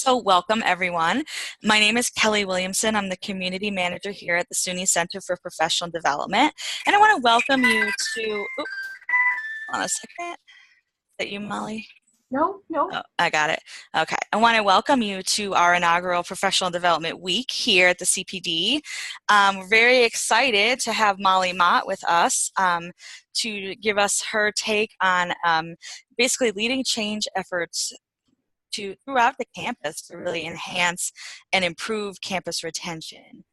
So welcome everyone. My name is Kelly Williamson. I'm the community manager here at the SUNY Center for Professional Development. And I want to welcome you to, hold on a second. Is that you, Molly? No. Oh, I got it. Okay. I want to welcome you to our inaugural Professional Development Week here at the CPD. We're very excited to have Molly Mott with us to give us her take on basically leading change efforts throughout the campus to really enhance and improve campus retention.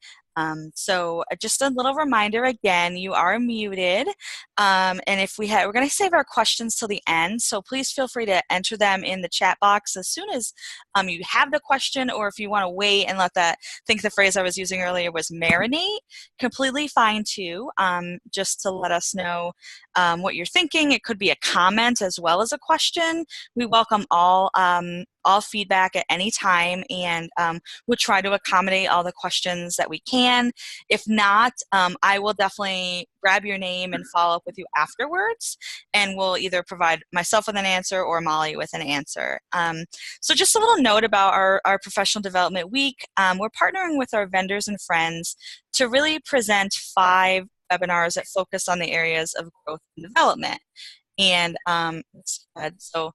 So just a little reminder again, you are muted, and if we're going to save our questions till the end, so please feel free to enter them in the chat box as soon as you have the question, or if you want to wait and let that, I think the phrase I was using earlier was marinate, completely fine too, just to let us know what you're thinking. It could be a comment as well as a question. We welcome all feedback at any time, and we'll try to accommodate all the questions that we can. If not, I will definitely grab your name and follow up with you afterwards, and we'll either provide myself with an answer or Molly with an answer. So just a little note about our Professional Development Week. We're partnering with our vendors and friends to really present 5 webinars that focus on the areas of growth and development. And so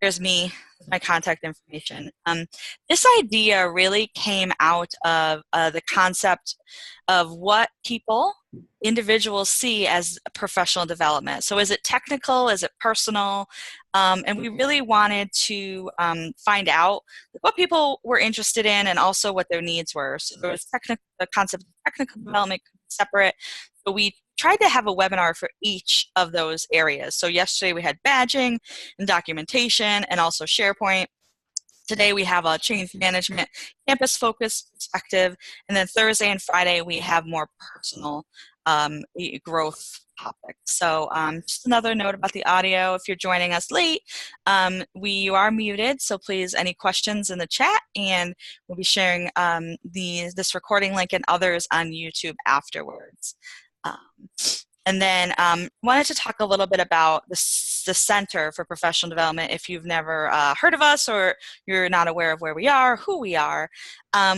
here's me, my contact information. This idea really came out of the concept of what individuals see as professional development. So is it technical, is it personal? And we really wanted to find out what people were interested in and also what their needs were. So there was the concept of technical development separate. So we tried to have a webinar for each of those areas. So yesterday we had badging and documentation and also SharePoint. Today we have a change management campus-focused perspective, and then Thursday and Friday we have more personal growth topics. So just another note about the audio. If you're joining us late, you are muted, so please, any questions in the chat, and we'll be sharing this recording link and others on YouTube afterwards. And then wanted to talk a little bit about the Center for Professional Development. If you've never heard of us or you're not aware of where we are, who we are,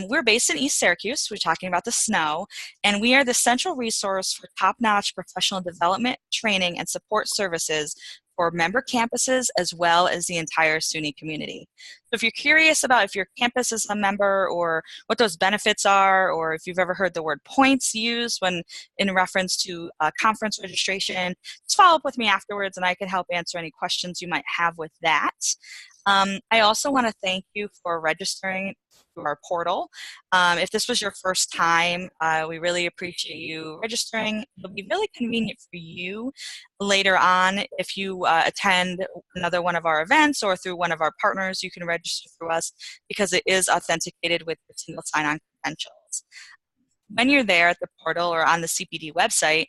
we're based in East Syracuse. We're talking about the snow, and we are the central resource for top-notch professional development, training, and support services for member campuses as well as the entire SUNY community. So if you're curious about if your campus is a member or what those benefits are, or if you've ever heard the word points used when in reference to conference registration, just follow up with me afterwards and I can help answer any questions you might have with that. I also want to thank you for registering through our portal. If this was your first time, we really appreciate you registering. It'll be really convenient for you later on if you attend another one of our events or through one of our partners. You can register through us because it is authenticated with your single sign-on credentials. When you're there at the portal or on the CPD website,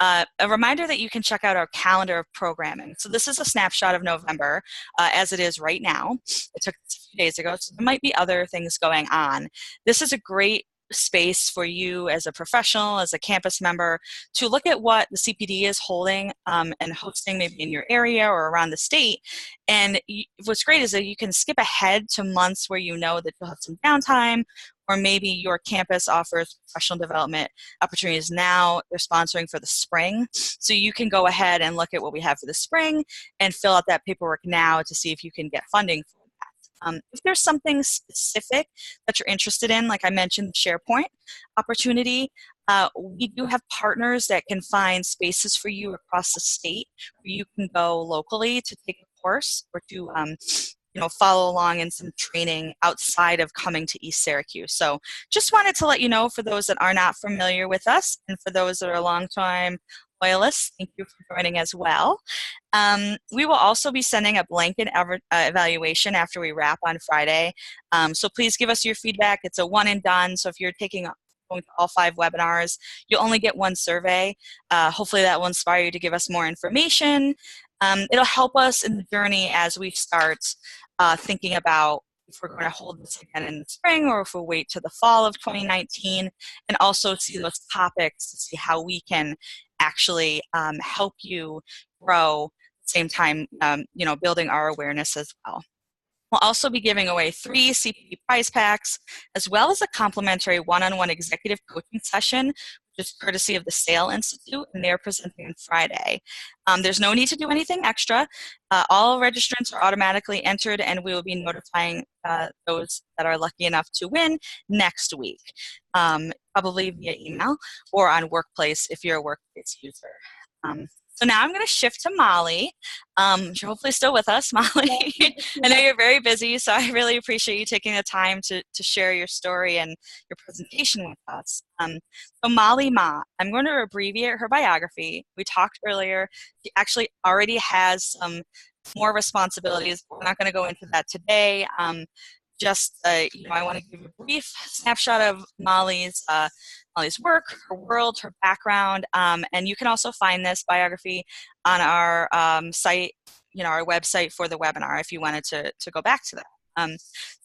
a reminder that you can check out our calendar of programming. So this is a snapshot of November as it is right now. It took us a few days ago, so there might be other things going on. This is a great space for you as a professional, as a campus member, to look at what the CPD is holding and hosting maybe in your area or around the state. And what's great is that you can skip ahead to months where you know that you'll have some downtime, or maybe your campus offers professional development opportunities now. They're sponsoring for the spring. So you can go ahead and look at what we have for the spring and fill out that paperwork now to see if you can get funding for that. If there's something specific that you're interested in, like I mentioned, the SharePoint opportunity, we do have partners that can find spaces for you across the state where you can go locally to take a course or to follow along in some training outside of coming to East Syracuse. So just wanted to let you know, for those that are not familiar with us and for those that are long-time loyalists, thank you for joining as well. We will also be sending a blanket evaluation after we wrap on Friday. So please give us your feedback. It's a one and done. So if you're going to all 5 webinars, you'll only get 1 survey. Hopefully that will inspire you to give us more information. It'll help us in the journey as we start thinking about if we're going to hold this again in the spring or if we'll wait to the fall of 2019, and also see those topics to see how we can actually help you grow at the same time, building our awareness as well. We'll also be giving away 3 CPD prize packs, as well as a complimentary one-on-one executive coaching session, which is courtesy of the Sale Institute, and they're presenting on Friday. There's no need to do anything extra. All registrants are automatically entered, and we will be notifying those that are lucky enough to win next week, probably via email or on Workplace if you're a Workplace user. So now I'm going to shift to Molly. You're hopefully still with us, Molly. I know you're very busy, so I really appreciate you taking the time to share your story and your presentation with us. So Molly Ma, I'm going to abbreviate her biography. We talked earlier, she actually already has some more responsibilities. We're not going to go into that today. I want to give a brief snapshot of Molly's work, her world, her background, and you can also find this biography on our site, our website for the webinar if you wanted to go back to that.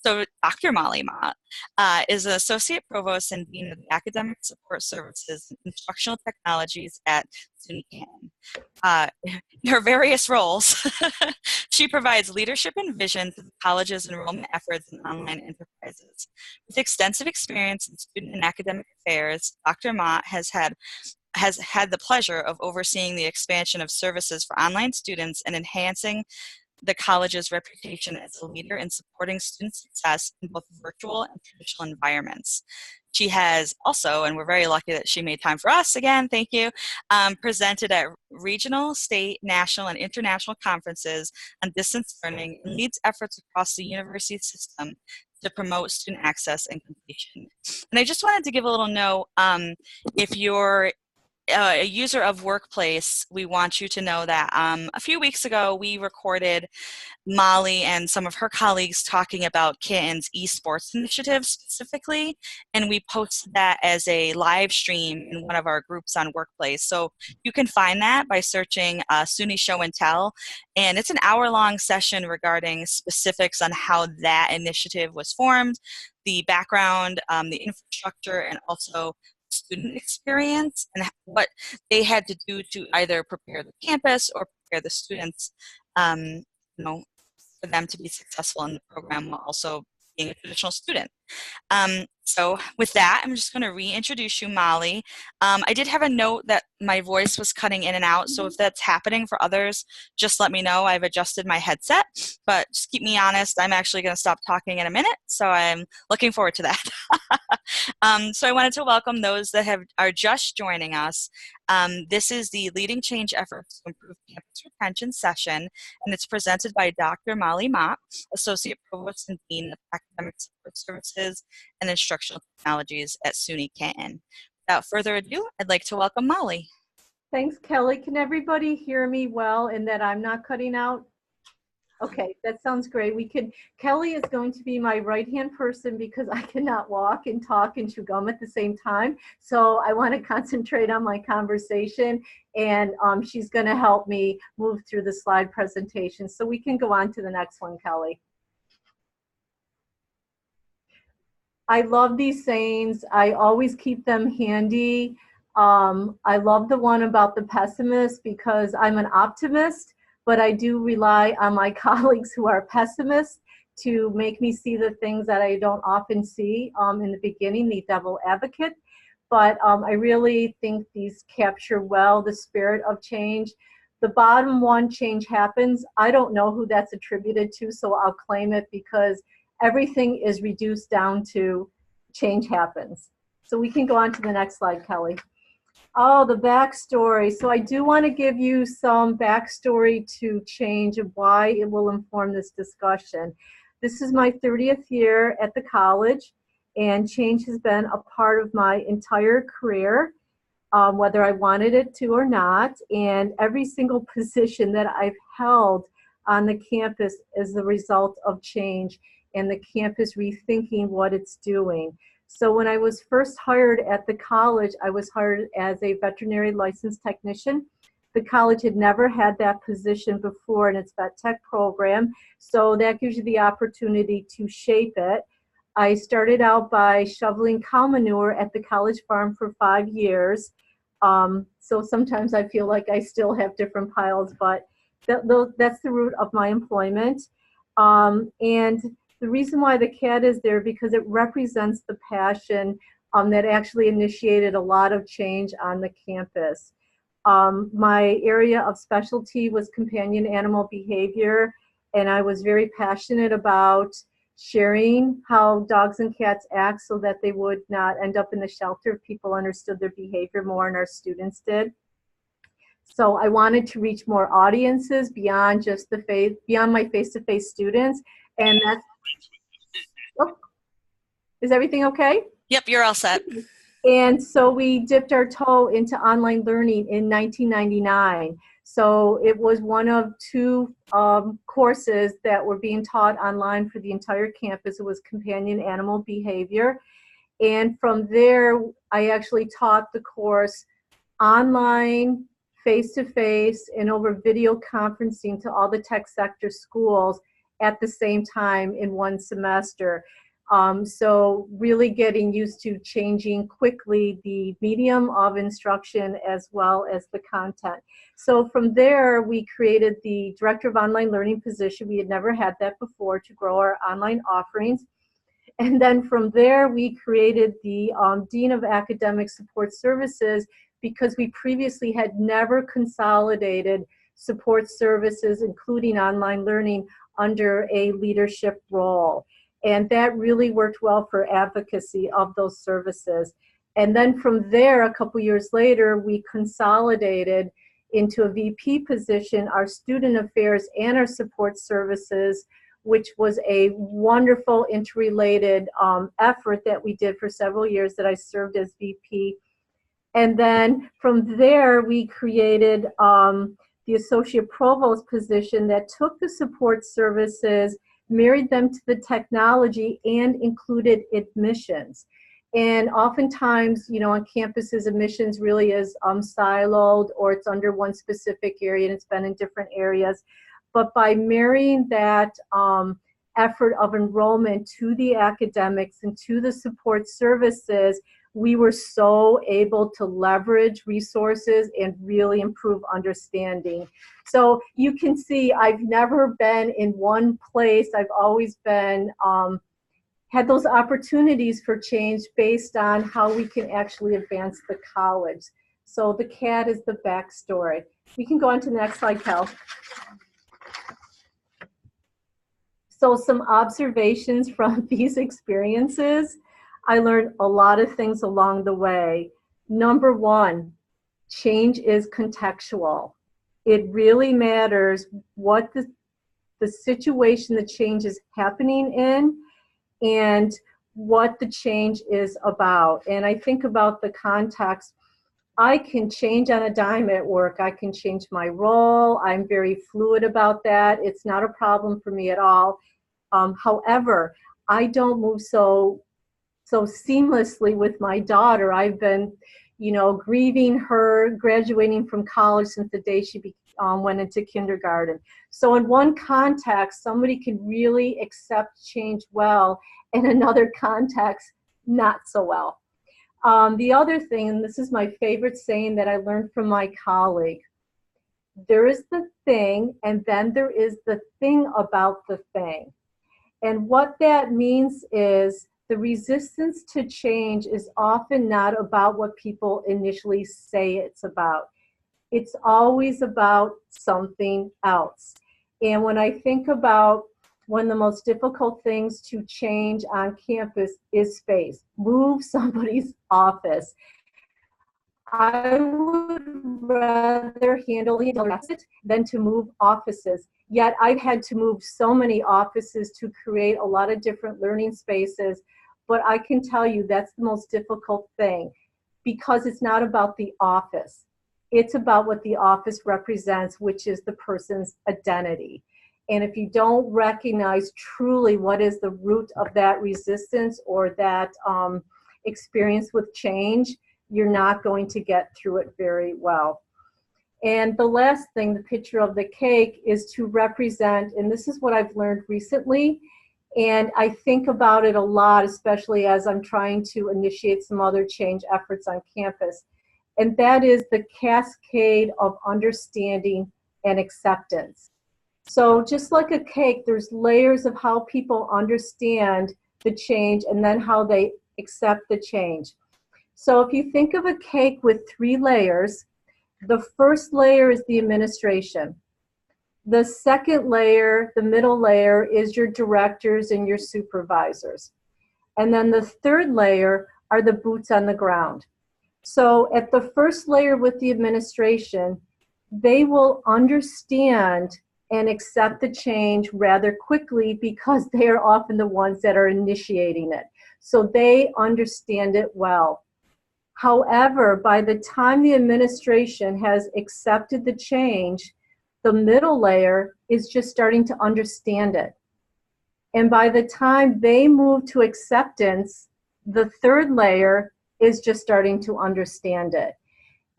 So Dr. Molly Mott is an Associate Provost and Dean of the Academic Support Services and Instructional Technologies at SUNY Canton. In her various roles, she provides leadership and vision to the college's enrollment efforts and online enterprises. With extensive experience in student and academic affairs, Dr. Mott has had the pleasure of overseeing the expansion of services for online students and enhancing the college's reputation as a leader in supporting student success in both virtual and traditional environments. She has also, and we're very lucky that she made time for us again, thank you, presented at regional, state, national, and international conferences on distance learning and leads efforts across the university system to promote student access and completion. And I just wanted to give a little note, if you're a user of Workplace, we want you to know that a few weeks ago we recorded Molly and some of her colleagues talking about Canton's esports initiative specifically, and we posted that as a live stream in one of our groups on Workplace. So you can find that by searching SUNY Show and Tell, and it's an hour-long session regarding specifics on how that initiative was formed, the background, the infrastructure, and also student experience and what they had to do to either prepare the campus or prepare the students, for them to be successful in the program while also being a traditional student. So with that, I'm just going to reintroduce you, Molly. I did have a note that my voice was cutting in and out, so if that's happening for others, just let me know. I've adjusted my headset, but just keep me honest. I'm actually going to stop talking in a minute, so I'm looking forward to that. So I wanted to welcome those that are just joining us. This is the Leading Change Efforts to Improve Campus Retention session, and it's presented by Dr. Molly Mott, Associate Provost and Dean of Academic Support Services and Instructional Technologies at SUNY Canton. Without further ado, I'd like to welcome Molly. Thanks, Kelly. Can everybody hear me well and that I'm not cutting out? Okay, that sounds great. Kelly is going to be my right-hand person because I cannot walk and talk and chew gum at the same time. So I want to concentrate on my conversation, and she's going to help me move through the slide presentation. So we can go on to the next one, Kelly. I love these sayings. I always keep them handy. I love the one about the pessimist because I'm an optimist, but I do rely on my colleagues who are pessimists to make me see the things that I don't often see in the beginning, the devil advocate. But I really think these capture well the spirit of change. The bottom one, change happens. I don't know who that's attributed to, so I'll claim it because everything is reduced down to change happens. So we can go on to the next slide, Kelly. Oh, the backstory. So I do want to give you some backstory to change and why it will inform this discussion. This is my 30th year at the college, and change has been a part of my entire career, whether I wanted it to or not. And every single position that I've held on the campus is the result of change and the campus rethinking what it's doing. So when I was first hired at the college, I was hired as a veterinary licensed technician. The college had never had that position before in its vet tech program, so that gives you the opportunity to shape it. I started out by shoveling cow manure at the college farm for 5 years. So sometimes I feel like I still have different piles, but that's the root of my employment. And the reason why the cat is there, because it represents the passion that actually initiated a lot of change on the campus. My area of specialty was companion animal behavior, and I was very passionate about sharing how dogs and cats act so that they would not end up in the shelter if people understood their behavior more, and our students did. So I wanted to reach more audiences beyond just beyond my face-to-face students, and that's, oh, is everything okay? Yep, you're all set. And so we dipped our toe into online learning in 1999. So it was one of two courses that were being taught online for the entire campus. It was companion animal behavior. And from there, I actually taught the course online, face-to-face, and over video conferencing to all the tech sector schools at the same time in one semester. So really getting used to changing quickly the medium of instruction as well as the content. So from there, we created the Director of Online Learning position. We had never had that before, to grow our online offerings. And then from there, we created the Dean of Academic Support Services, because we previously had never consolidated support services, including online learning, under a leadership role. And that really worked well for advocacy of those services. And then from there, a couple years later, we consolidated into a VP position our student affairs and our support services, which was a wonderful interrelated effort that we did for several years that I served as VP. And then from there, we created the associate provost position that took the support services, married them to the technology, and included admissions. And oftentimes, you know, on campuses, admissions really is siloed, or it's under one specific area and it's been in different areas. But by marrying that effort of enrollment to the academics and to the support services, we were so able to leverage resources and really improve understanding. So you can see I've never been in one place. I've always been, had those opportunities for change based on how we can actually advance the college. So the cat is the backstory. We can go on to the next slide, Cal. So some observations from these experiences. I learned a lot of things along the way. Number one, change is contextual. It really matters what the situation the change is happening in and what the change is about. And I think about the context. I can change on a dime at work. I can change my role. I'm very fluid about that. It's not a problem for me at all. However, I don't move so seamlessly with my daughter. I've been, you know, grieving her graduating from college since the day she went into kindergarten. So in one context, somebody can really accept change well. In another context, not so well. The other thing, and this is my favorite saying that I learned from my colleague, there is the thing, and then there is the thing about the thing. And what that means is the resistance to change is often not about what people initially say it's about. It's always about something else. And when I think about one of the most difficult things to change on campus is space. Move somebody's office. I would rather handle the rest than to move offices. Yet I've had to move so many offices to create a lot of different learning spaces. But I can tell you that's the most difficult thing, because it's not about the office. It's about what the office represents, which is the person's identity. And if you don't recognize truly what is the root of that resistance or that experience with change, you're not going to get through it very well. And the last thing, the picture of the cake, is to represent, and this is what I've learned recently, and I think about it a lot, especially as I'm trying to initiate some other change efforts on campus, and that is the cascade of understanding and acceptance. So just like a cake, there's layers of how people understand the change and then how they accept the change. So if you think of a cake with 3 layers, the first layer is the administration. The second layer, the middle layer, is your directors and your supervisors. And then the third layer are the boots on the ground. So at the first layer with the administration, they will understand and accept the change rather quickly because they are often the ones that are initiating it. So they understand it well. However, by the time the administration has accepted the change, the middle layer is just starting to understand it. And by the time they move to acceptance, the third layer is just starting to understand it.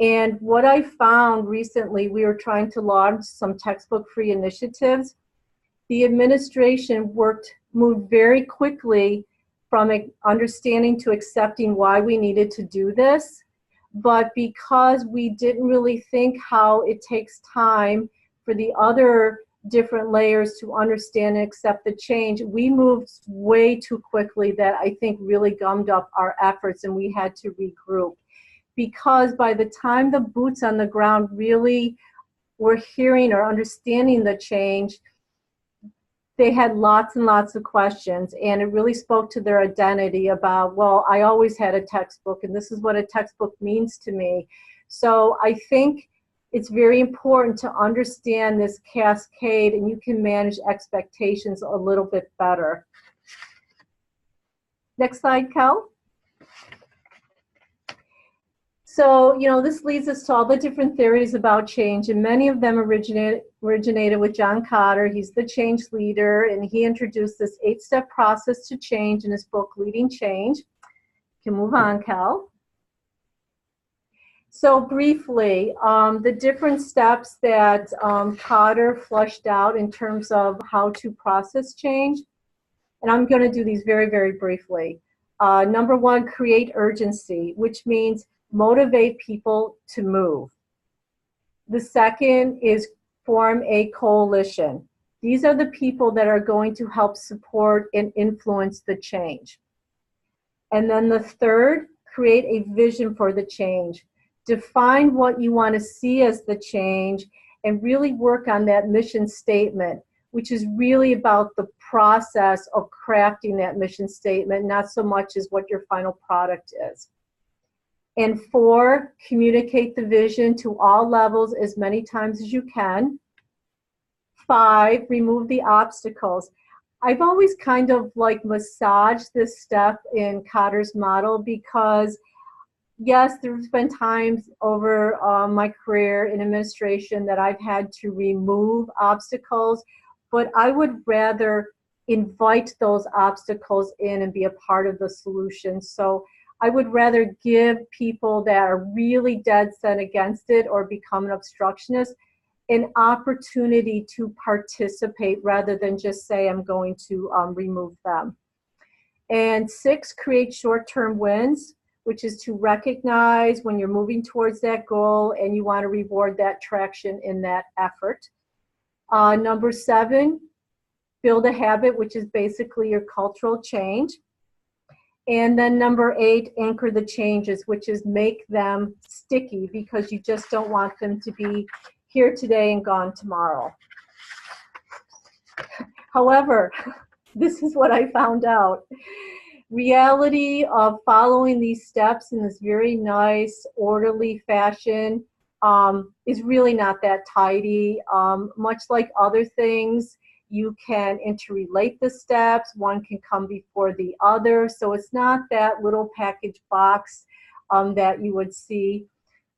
And what I found recently, we were trying to launch some textbook-free initiatives. The administration moved very quickly from understanding to accepting why we needed to do this. But because we didn't really think how it takes time for the other different layers to understand and accept the change, we moved way too quickly that I think really gummed up our efforts, and we had to regroup. Because by the time the boots on the ground really were hearing or understanding the change, they had lots and lots of questions, and it really spoke to their identity about, well, I always had a textbook, and this is what a textbook means to me. So I think it's very important to understand this cascade, and you can manage expectations a little bit better. Next slide, Kel. So, this leads us to all the different theories about change, and many of them originated with John Kotter. He's the change leader, and he introduced this 8-step process to change in his book, Leading Change. You can move on, Cal. So briefly, the different steps that Kotter flushed out in terms of how to process change, and I'm going to do these very, very briefly. Number 1, create urgency, which means motivate people to move. The second is form a coalition. These are the people that are going to help support and influence the change. And then the third, create a vision for the change. Define what you want to see as the change and really work on that mission statement, which is really about the process of crafting that mission statement, not so much as what your final product is. And 4, communicate the vision to all levels as many times as you can. 5, remove the obstacles. I've always kind of massaged this step in Kotter's model because, yes, there's been times over my career in administration that I've had to remove obstacles, but I would rather invite those obstacles in and be a part of the solution. So I would rather give people that are really dead set against it or become an obstructionist an opportunity to participate rather than just say I'm going to remove them. And 6, create short-term wins, which is to recognize when you're moving towards that goal and you want to reward that traction in that effort. Number 7, build a habit, which is basically your cultural change. And then number 8, anchor the changes, which is make them sticky because you just don't want them to be here today and gone tomorrow. However, this is what I found out. Reality of following these steps in this very nice, orderly fashion is really not that tidy. Much like other things, you can interrelate the steps. One can come before the other. So it's not that little package box that you would see.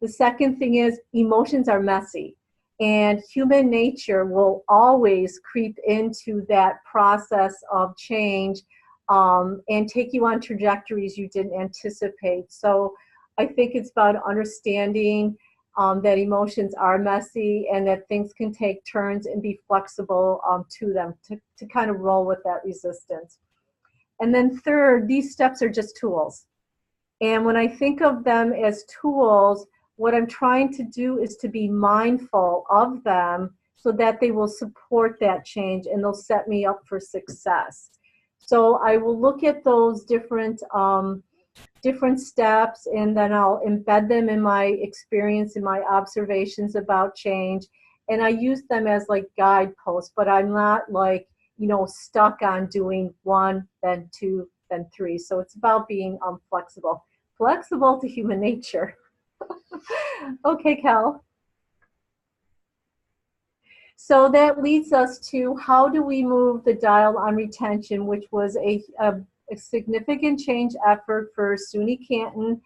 The second thing is emotions are messy. And human nature will always creep into that process of change and take you on trajectories you didn't anticipate. So I think it's about understanding that emotions are messy and that things can take turns and be flexible to them to kind of roll with that resistance. And then third, these steps are just tools. And when I think of them as tools, what I'm trying to do is to be mindful of them so that they will support that change and they'll set me up for success. So I will look at those different steps, and then I'll embed them in my experience and my observations about change. And I use them as like guideposts, but I'm not like, stuck on doing 1, then 2, then 3. So it's about being flexible. Flexible to human nature. Okay, Cal. So that leads us to how do we move the dial on retention, which was a significant change effort for SUNY Canton.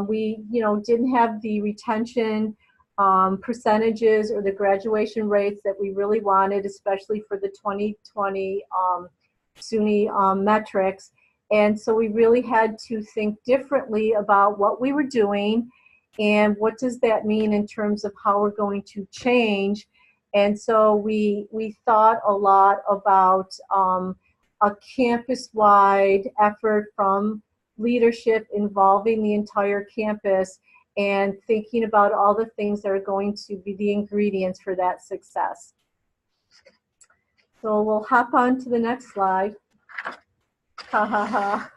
We, didn't have the retention percentages or the graduation rates that we really wanted, especially for the 2020 SUNY metrics. And so we really had to think differently about what we were doing and what does that mean in terms of how we're going to change. And so we thought a lot about a campus-wide effort from leadership involving the entire campus and thinking about all the things that are going to be the ingredients for that success. So we'll hop on to the next slide. Ha ha ha.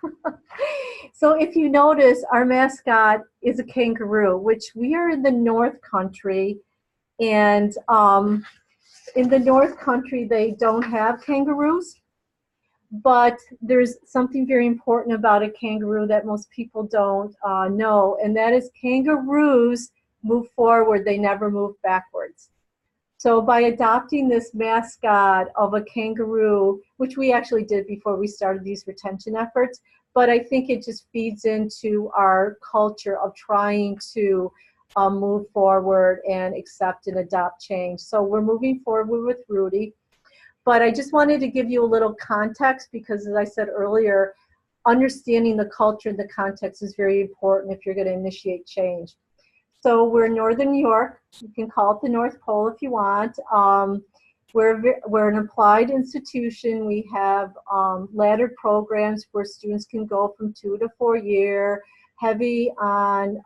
So if you notice, our mascot is a kangaroo, which we are in the North Country. And in the North Country, they don't have kangaroos. But there's something very important about a kangaroo that most people don't know, and that is kangaroos move forward, they never move backwards. So by adopting this mascot of a kangaroo, which we actually did before we started these retention efforts, but I think it just feeds into our culture of trying to move forward and accept and adopt change. So we're moving forward with Rudy. But I just wanted to give you a little context because, as I said earlier, understanding the culture and the context is very important if you're going to initiate change. So we're in Northern New York. You can call it the North Pole if you want. We're an applied institution. We have laddered programs where students can go from 2 to 4 year, heavy on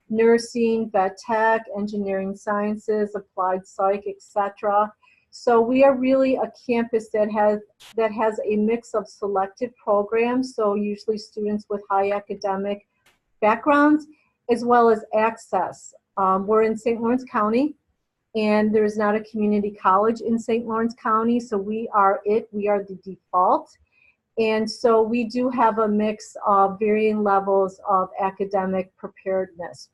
nursing, vet tech, engineering sciences, applied psych, etc. So we are really a campus that has a mix of selective programs, so usually students with high academic backgrounds, as well as access. We're in St. Lawrence County, and there's not a community college in St. Lawrence County, so we are the default. And so we do have a mix of varying levels of academic preparedness.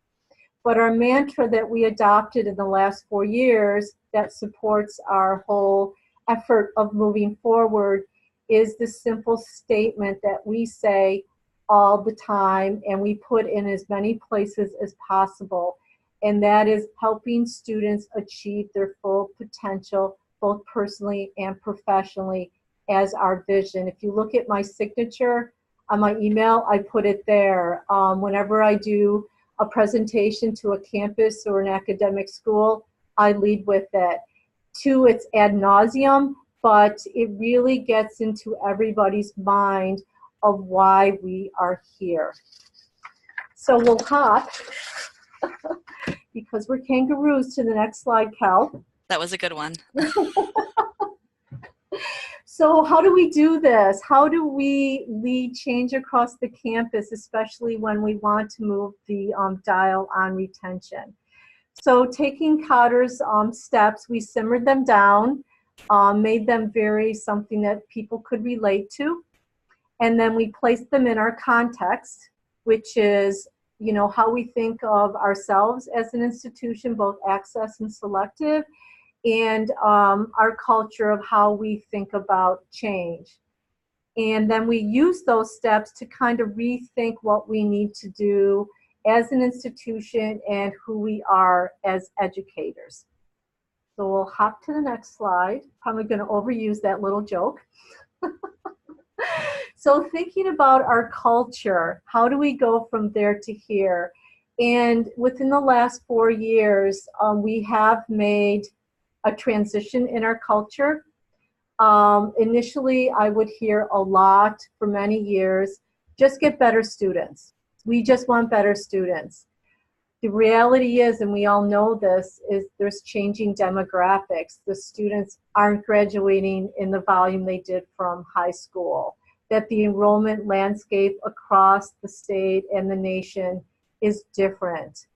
But our mantra that we adopted in the last 4 years that supports our whole effort of moving forward is the simple statement that we say all the time and we put in as many places as possible. And that is helping students achieve their full potential, both personally and professionally, as our vision. If you look at my signature on my email, I put it there. Whenever I do a presentation to a campus or an academic school, I lead with it. Two, it's ad nauseum, but it really gets into everybody's mind of why we are here. So we'll hop, because we're kangaroos, to the next slide, Cal. That was a good one. So how do we do this? How do we lead change across the campus, especially when we want to move the dial on retention? So taking Kotter's steps, we simmered them down, made them very something that people could relate to, and then we placed them in our context, which is, how we think of ourselves as an institution, both access and selective, and our culture of how we think about change. And then we use those steps to kind of rethink what we need to do as an institution and who we are as educators. So we'll hop to the next slide. Probably going to overuse that little joke. So thinking about our culture, how do we go from there to here? And within the last 4 years, we have made a transition in our culture. Initially, I would hear a lot for many years, just get better students. We just want better students. The reality is, and we all know this, is there's changing demographics. The students aren't graduating in the volume they did from high school, that the enrollment landscape across the state and the nation is different.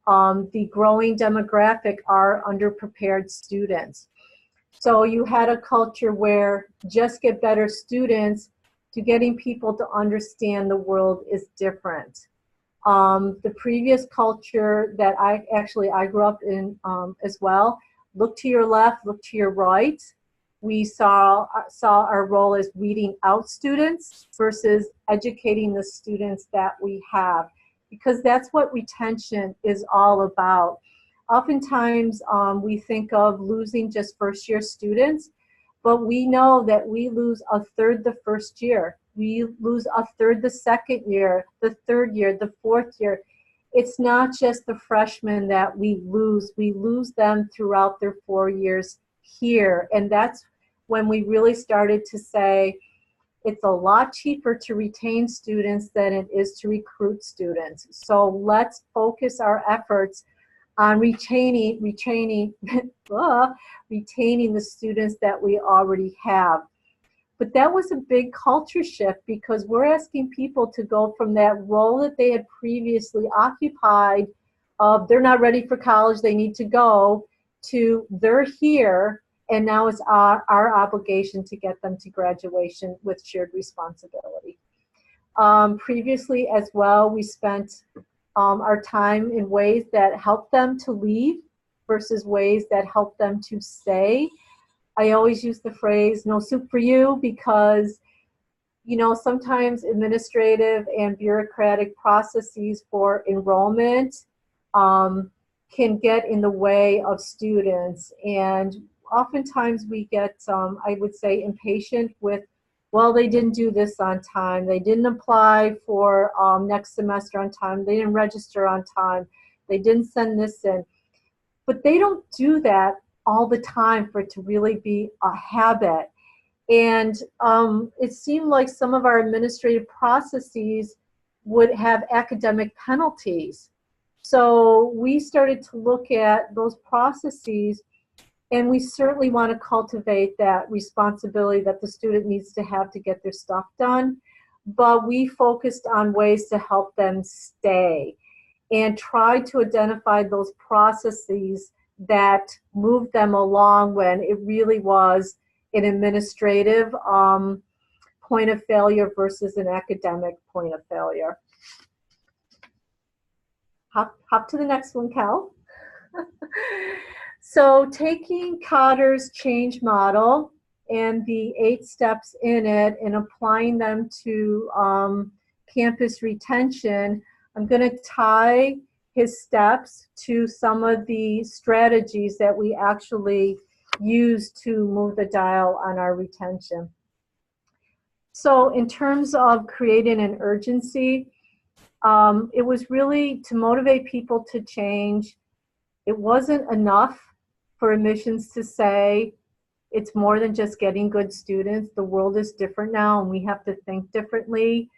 The growing demographic are underprepared students. So you had a culture where just get better students to getting people to understand the world is different. The previous culture that I grew up in as well, look to your left, look to your right. We saw our role as weeding out students versus educating the students that we have, because that's what retention is all about. Oftentimes we think of losing just first-year students, but we know that we lose a third the first year. We lose a third the second year, the third year, the fourth year. It's not just the freshmen that we lose them throughout their 4 years here. And that's when we really started to say it's a lot cheaper to retain students than it is to recruit students. So let's focus our efforts on retaining the students that we already have. But that was a big culture shift, because we're asking people to go from that role that they had previously occupied of they're not ready for college, they need to go, to they're here, and now it's our obligation to get them to graduation with shared responsibility. Previously as well, we spent our time in ways that help them to leave versus ways that help them to stay. I always use the phrase, no soup for you, because, you know, sometimes administrative and bureaucratic processes for enrollment can get in the way of students. And oftentimes we get, I would say, impatient with, well, they didn't do this on time. They didn't apply for next semester on time. They didn't register on time. They didn't send this in. But they don't do that all the time for it to really be a habit. And it seemed like some of our administrative processes would have academic penalties. So we started to look at those processes, and we certainly want to cultivate that responsibility that the student needs to have to get their stuff done. But we focused on ways to help them stay and tried to identify those processes that moved them along when it really was an administrative point of failure versus an academic point of failure. Hop to the next one, Cal. So taking Kotter's change model and the 8 steps in it and applying them to campus retention, I'm going to tie his steps to some of the strategies that we actually use to move the dial on our retention. So in terms of creating an urgency, it was really to motivate people to change. It wasn't enough for admissions to say it's more than just getting good students. The world is different now and we have to think differently.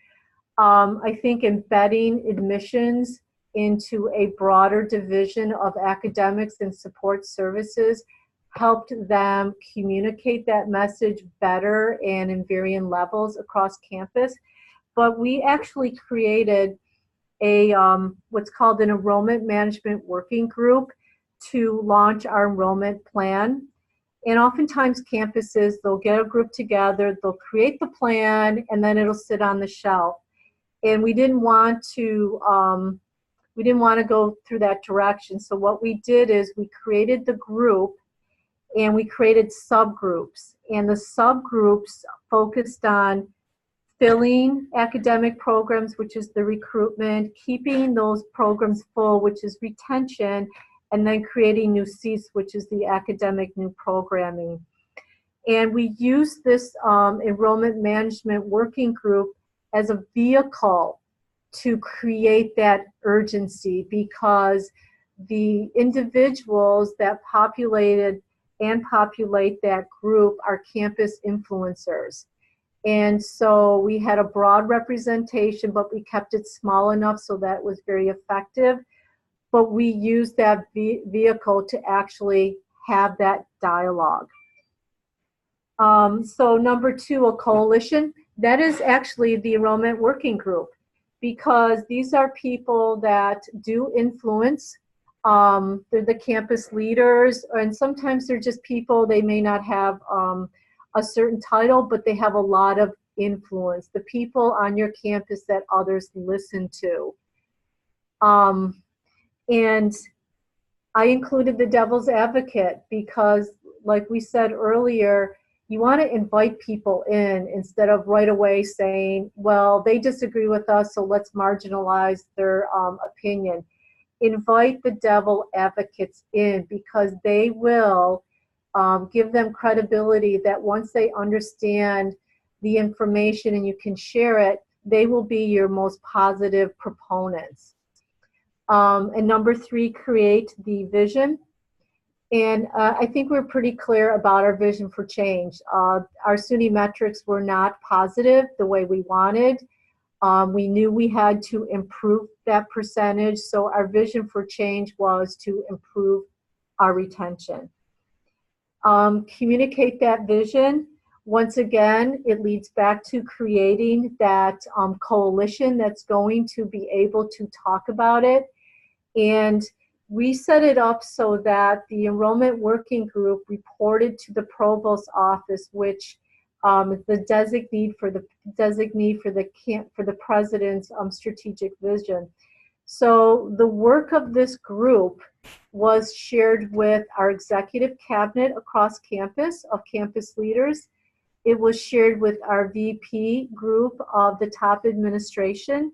I think embedding admissions into a broader division of academics and support services helped them communicate that message better and in varying levels across campus. But we actually created a what's called an enrollment management working group to launch our enrollment plan. And oftentimes campuses, they'll get a group together, they'll create the plan, and then it'll sit on the shelf. And we didn't want to go through that direction. So what we did is we created the group and we created subgroups. And the subgroups focused on filling academic programs, which is the recruitment, keeping those programs full, which is retention, and then creating new seats, which is the academic new programming. And we use this enrollment management working group as a vehicle to create that urgency, because the individuals that populate that group are campus influencers. And so we had a broad representation, but we kept it small enough so that it was very effective. but we use that vehicle to actually have that dialogue. So number two, a coalition. That is actually the enrollment working group, because these are people that do influence. They're the campus leaders, and sometimes they're just people, they may not have a certain title, but they have a lot of influence. The people on your campus that others listen to. And I included the devil's advocate because, like we said earlier, you want to invite people in instead of right away saying, well, they disagree with us, so let's marginalize their opinion. Invite the devil advocates in, because they will give them credibility that once they understand the information and you can share it, they will be your most positive proponents. And number three, create the vision. And I think we're pretty clear about our vision for change. Our SUNY metrics were not positive the way we wanted. We knew we had to improve that percentage, so our vision for change was to improve our retention. Communicate that vision. Once again, it leads back to creating that coalition that's going to be able to talk about it. And we set it up so that the enrollment working group reported to the provost's office, which is the designee for the president's strategic vision. So the work of this group was shared with our executive cabinet across campus of campus leaders. It was shared with our VP group of the top administration.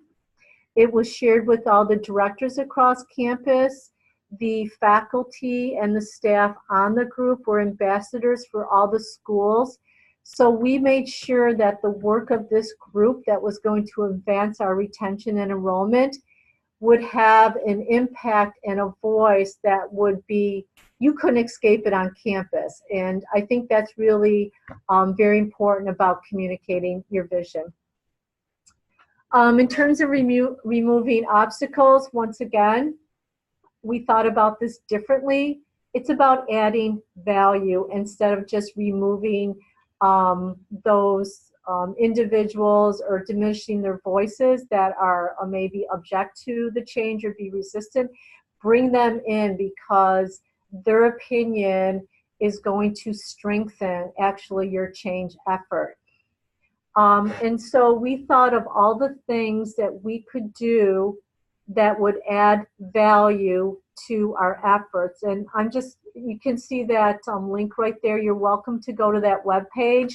It was shared with all the directors across campus. The faculty and the staff on the group were ambassadors for all the schools. So we made sure that the work of this group that was going to advance our retention and enrollment would have an impact and a voice that would be, you couldn't escape it on campus. And I think that's really very important about communicating your vision. In terms of removing obstacles, once again, we thought about this differently. It's about adding value instead of just removing those individuals or diminishing their voices that are maybe object to the change or be resistant. Bring them in, because their opinion is going to strengthen actually your change effort. And so we thought of all the things that we could do that would add value to our efforts. And you can see that link right there. You're welcome to go to that webpage.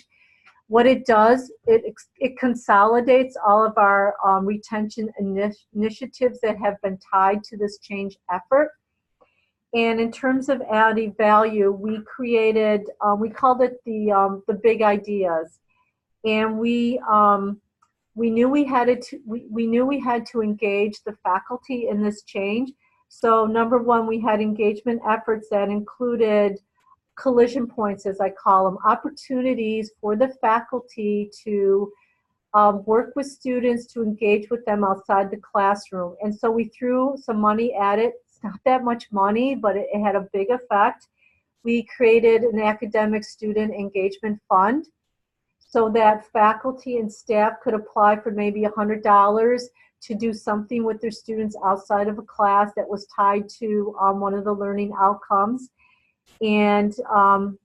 What it does, it consolidates all of our retention initiatives that have been tied to this change effort. And in terms of adding value, we created, we called it the big ideas. And we knew we had to engage the faculty in this change. So number one, we had engagement efforts that included collision points, as I call them, opportunities for the faculty to work with students, to engage with them outside the classroom. And so we threw some money at it. It's not that much money, but it had a big effect. We created an academic student engagement fund so that faculty and staff could apply for maybe $100 to do something with their students outside of a class that was tied to one of the learning outcomes. And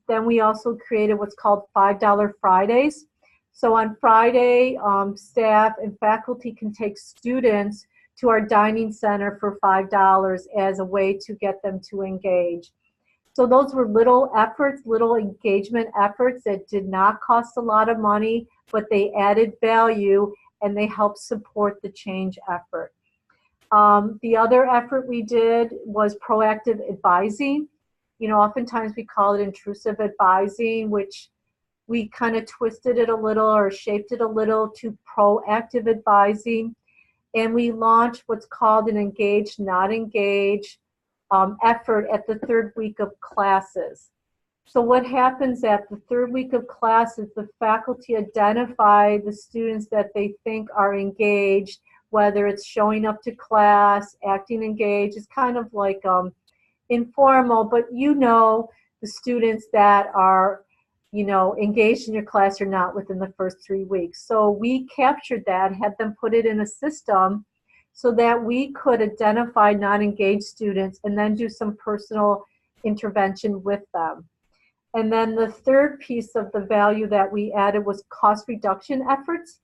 then we also created what's called $5 Fridays. So on Friday, staff and faculty can take students to our dining center for $5 as a way to get them to engage. So those were little efforts, little engagement efforts that did not cost a lot of money, but they added value and they helped support the change effort. The other effort we did was proactive advising. You know, oftentimes we call it intrusive advising, which we kind of twisted it a little or shaped it a little to proactive advising. And we launched what's called an engage, not engage effort at the third week of classes. So what happens at the third week of classes, the faculty identify the students that they think are engaged, whether it's showing up to class, acting engaged. It's kind of like informal, but the students that are engaged in your class or not within the first 3 weeks. So we captured that, had them put it in a system so that we could identify non-engaged students and then do some personal intervention with them. And then the third piece of the value that we added was cost reduction efforts.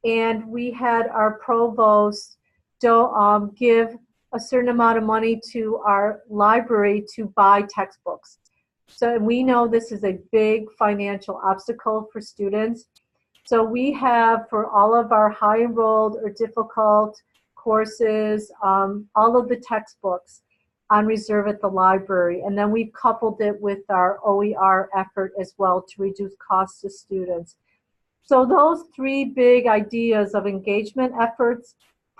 And we had our provost give a certain amount of money to our library to buy textbooks. So we know this is a big financial obstacle for students. So we have, for all of our high enrolled or difficult courses, all of the textbooks on reserve at the library. And then we've coupled it with our OER effort as well to reduce costs to students. So those three big ideas of engagement efforts,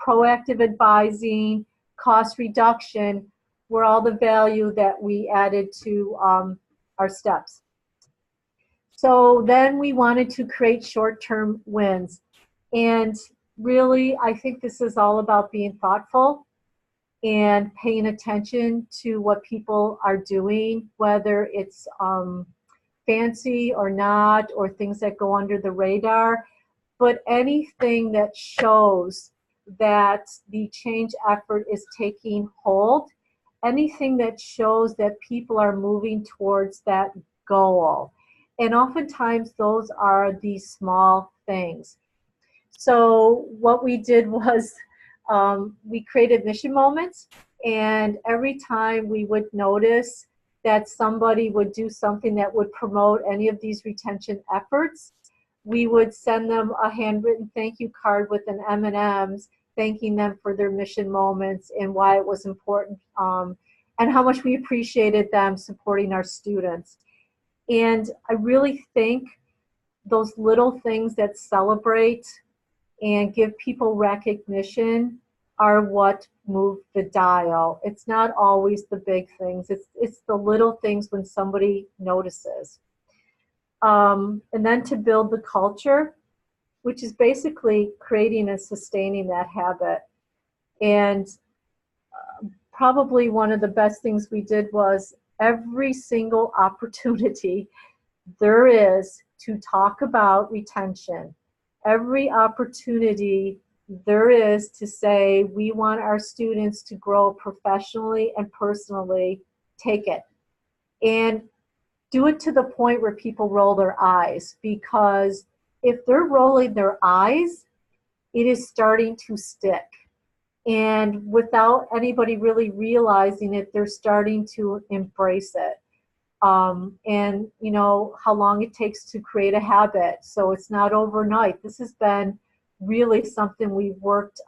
proactive advising, cost reduction, were all the value that we added to our steps. So then we wanted to create short-term wins. And really, I think this is all about being thoughtful and paying attention to what people are doing, whether it's fancy or not, or things that go under the radar, but anything that shows that the change effort is taking hold, anything that shows that people are moving towards that goal. And oftentimes those are the small things. So what we did was we created mission moments, and every time we would notice that somebody would do something that would promote any of these retention efforts, we would send them a handwritten thank you card with an M&Ms, thanking them for their mission moments and why it was important, and how much we appreciated them supporting our students. And I really think those little things that celebrate and give people recognition are what move the dial. It's not always the big things. It's the little things when somebody notices. And then to build the culture, which is basically creating and sustaining that habit. And probably one of the best things we did was every single opportunity there is to talk about retention, every opportunity there is to say we want our students to grow professionally and personally, take it. And do it to the point where people roll their eyes, because if they're rolling their eyes, it is starting to stick. And without anybody really realizing it, they're starting to embrace it. And you know how long it takes to create a habit. So it's not overnight. This has been really something we've worked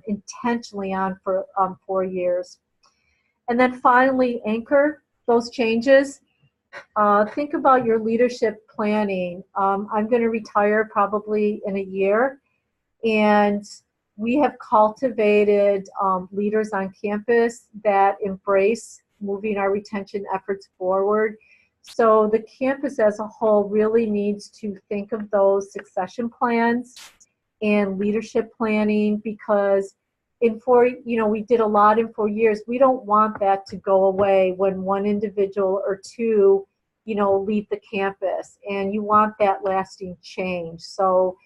intentionally on for 4 years. And then finally, anchor those changes. Think about your leadership planning. I'm going to retire probably in a year, and we have cultivated leaders on campus that embrace moving our retention efforts forward. So the campus as a whole really needs to think of those succession plans and leadership planning, because we did a lot in 4 years. We don't want that to go away when one individual or two, leave the campus, and you want that lasting change. So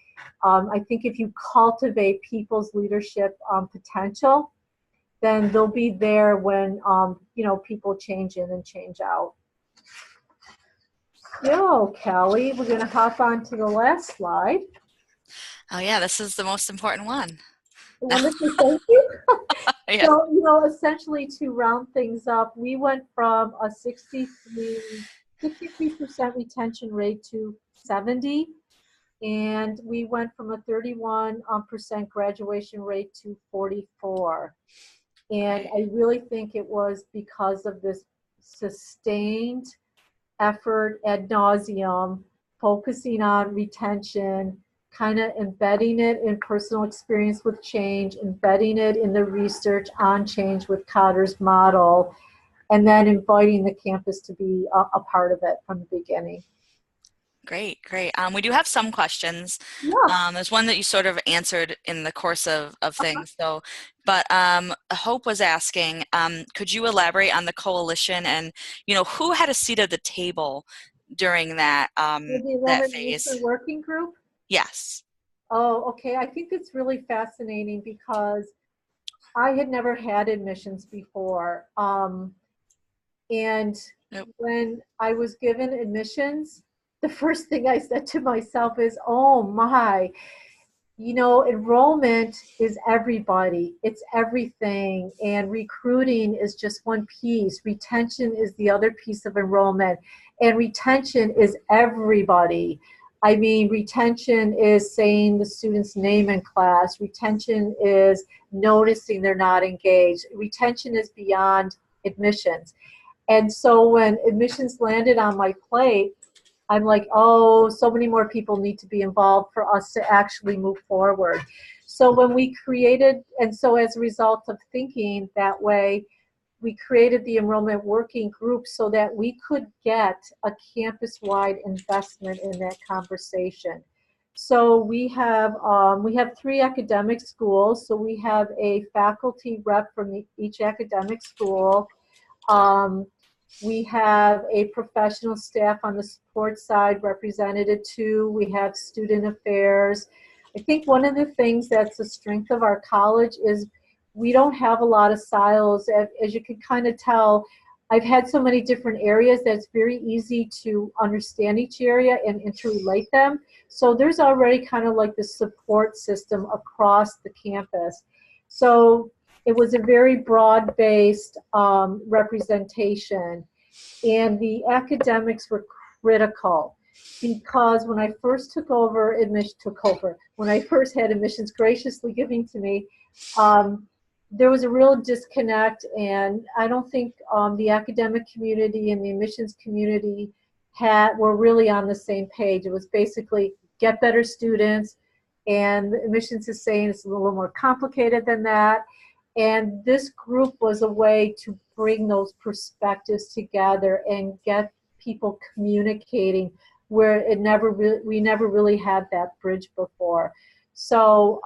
I think if you cultivate people's leadership potential, then they'll be there when, people change in and change out. So, Kelly, we're going to hop on to the last slide. Oh yeah, this is the most important one. Wonderful, thank you. Yeah. So, essentially to round things up, we went from a 63% retention rate to 70, and we went from a 31% graduation rate to 44. And I really think it was because of this sustained effort ad nauseum, focusing on retention, kind of embedding it in personal experience with change, embedding it in the research on change with Kotter's model, and then inviting the campus to be a part of it from the beginning. Great, great. We do have some questions. Yeah. There's one that you sort of answered in the course of things. So, but Hope was asking, could you elaborate on the coalition and, who had a seat at the table during With the that Enrollment phase? Management Working Group. Yes. Oh, okay. I think it's really fascinating because I had never had admissions before. And Nope. when I was given admissions, the first thing I said to myself is, oh my, enrollment is everybody, it's everything, and recruiting is just one piece. Retention is the other piece of enrollment, and retention is everybody. I mean, retention is saying the student's name in class, retention is noticing they're not engaged, retention is beyond admissions. And so when admissions landed on my plate, I'm like, oh, so many more people need to be involved for us to actually move forward. So when we created, and so as a result of thinking that way, we created the enrollment working group so that we could get a campus-wide investment in that conversation. So we have 3 academic schools. So we have a faculty rep from each academic school. Um, we have a professional staff on the support side represented too. We have student affairs. I think one of the things that's the strength of our college is we don't have a lot of silos. As you can kind of tell, I've had so many different areas that it's very easy to understand each area and interrelate them. So there's already kind of like the support system across the campus. So it was a very broad-based representation, and the academics were critical because when I first when I first had admissions graciously given to me, there was a real disconnect, and I don't think the academic community and the admissions community were really on the same page. It was basically get better students, and admissions is saying it's a little more complicated than that. And this group was a way to bring those perspectives together and get people communicating where we never really had that bridge before. So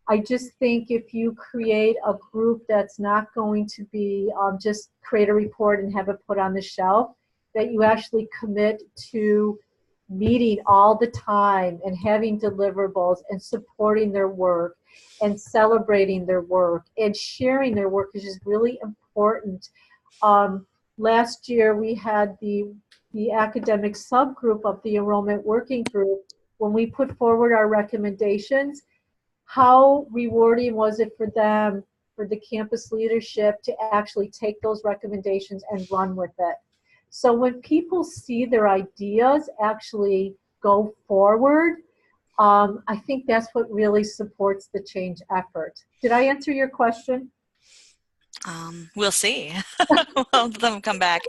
I just think if you create a group that's not going to be just create a report and have it put on the shelf, that you actually commit to meeting all the time and having deliverables and supporting their work and celebrating their work and sharing their work is just really important. Last year we had the academic subgroup of the enrollment working group. When we put forward our recommendations, how rewarding was it for them, for the campus leadership, to actually take those recommendations and run with it? So when people see their ideas actually go forward, I think that's what really supports the change effort. Did I answer your question? We'll see. We'll let them come back.